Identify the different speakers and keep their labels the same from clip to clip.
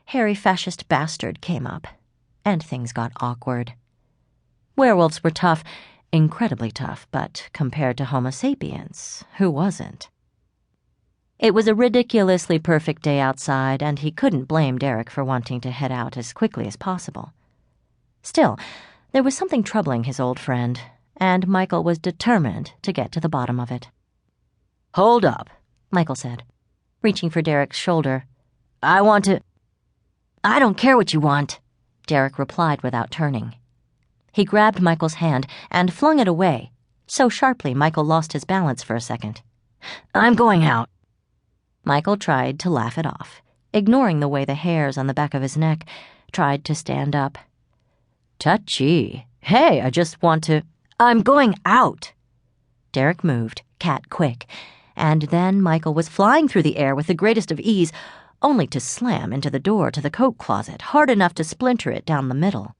Speaker 1: hairy fascist bastard came up, and things got awkward. Werewolves were tough, incredibly tough, but compared to Homo sapiens, who wasn't? It was a ridiculously perfect day outside, and he couldn't blame Derik for wanting to head out as quickly as possible. Still, there was something troubling his old friend, and Michael was determined to get to the bottom of it.
Speaker 2: "Hold up,"
Speaker 1: Michael said, reaching for Derek's shoulder.
Speaker 2: "I want to—" "I don't care what you want,"
Speaker 1: Derik replied without turning. He grabbed Michael's hand and flung it away, so sharply Michael lost his balance for a second.
Speaker 2: "I'm going out."
Speaker 1: Michael tried to laugh it off, ignoring the way the hairs on the back of his neck tried to stand up.
Speaker 2: "Touchy. Hey, I just want to—" "I'm going out."
Speaker 1: Derik moved, cat quick, and then Michael was flying through the air with the greatest of ease, only to slam into the door to the coat closet hard enough to splinter it down the middle.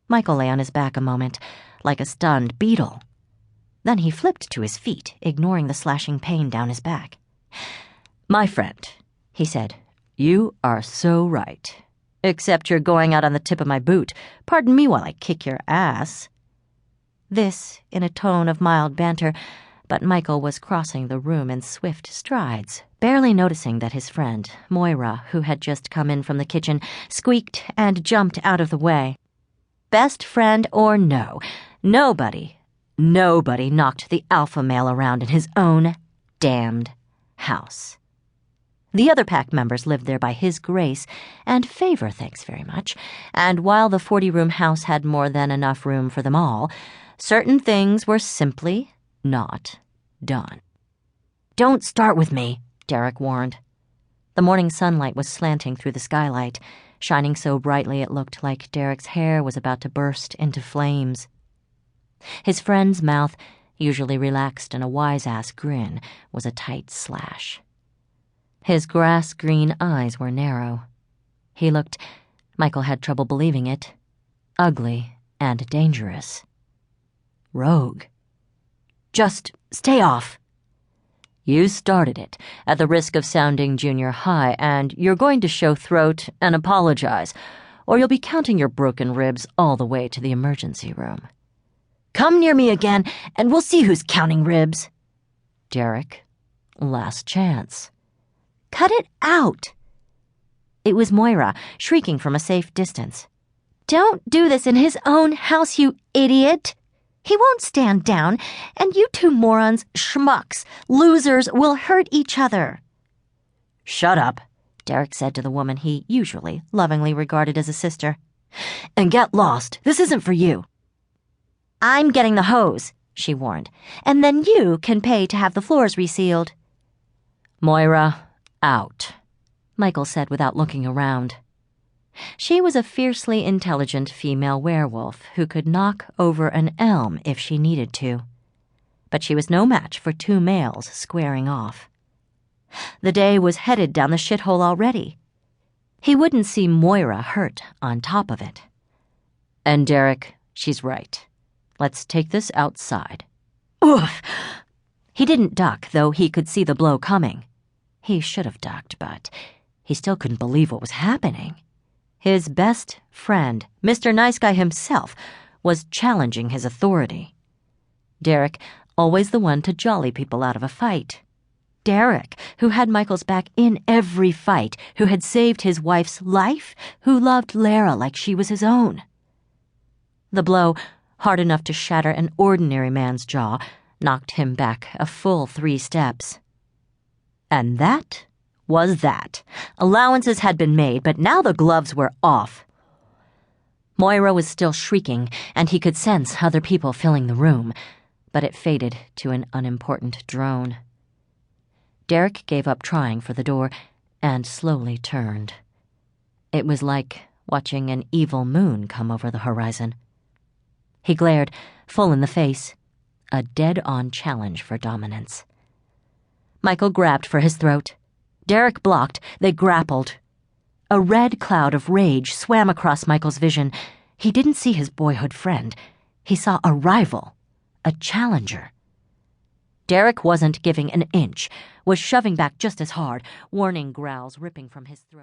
Speaker 1: Michael lay on his back a moment, like a stunned beetle. Then he flipped to his feet, ignoring the slashing pain down his back.
Speaker 2: "My friend," he said, "you are so right. Except you're going out on the tip of my boot. Pardon me while I kick your ass."
Speaker 1: This in a tone of mild banter, but Michael was crossing the room in swift strides, barely noticing that his friend, Moira, who had just come in from the kitchen, squeaked and jumped out of the way. Best friend or no, nobody knocked the alpha male around in his own damned house. The other pack members lived there by his grace and favor, thanks very much, and while the 40-room house had more than enough room for them all, certain things were simply not done.
Speaker 2: "Don't start with me,"
Speaker 1: Derik warned. The morning sunlight was slanting through the skylight, shining so brightly it looked like Derik's hair was about to burst into flames. His friend's mouth, usually relaxed in a wise-ass grin, was a tight slash. His grass-green eyes were narrow. He looked, Michael had trouble believing it, ugly and dangerous. Rogue.
Speaker 2: "Just stay off."
Speaker 1: "You started it, at the risk of sounding junior high, and you're going to show throat and apologize, or you'll be counting your broken ribs all the way to the emergency room."
Speaker 2: "Come near me again, and we'll see who's counting ribs."
Speaker 1: "Derik, last chance."
Speaker 2: "Cut it out."
Speaker 1: It was Moira, shrieking from a safe distance.
Speaker 2: "Don't do this in his own house, you idiot. He won't stand down, and you two morons, schmucks, losers, will hurt each other."
Speaker 1: "Shut up," Derik said to the woman he usually lovingly regarded as a sister.
Speaker 2: "And get lost. This isn't for you."
Speaker 1: "I'm getting the hose," she warned, "and then you can pay to have the floors resealed." "Moira, out," Michael said without looking around. She was a fiercely intelligent female werewolf who could knock over an elm if she needed to. But she was no match for two males squaring off. The day was headed down the shithole already. He wouldn't see Moira hurt on top of it. "And Derik, she's right. Let's take this outside."
Speaker 2: "Oof!"
Speaker 1: He didn't duck, though he could see the blow coming. He should have ducked, but he still couldn't believe what was happening. His best friend, Mr. Nice Guy himself, was challenging his authority. Derik, always the one to jolly people out of a fight. Derik, who had Michael's back in every fight, who had saved his wife's life, who loved Lara like she was his own. The blow, hard enough to shatter an ordinary man's jaw, knocked him back a full 3 steps. And that was that. Allowances had been made, but now the gloves were off. Moira was still shrieking, and he could sense other people filling the room, but it faded to an unimportant drone. Derik gave up trying for the door and slowly turned. It was like watching an evil moon come over the horizon. He glared, full in the face, a dead-on challenge for dominance. Michael grabbed for his throat. Derik blocked. They grappled. A red cloud of rage swam across Michael's vision. He didn't see his boyhood friend. He saw a rival, a challenger. Derik wasn't giving an inch, was shoving back just as hard, warning growls ripping from his throat.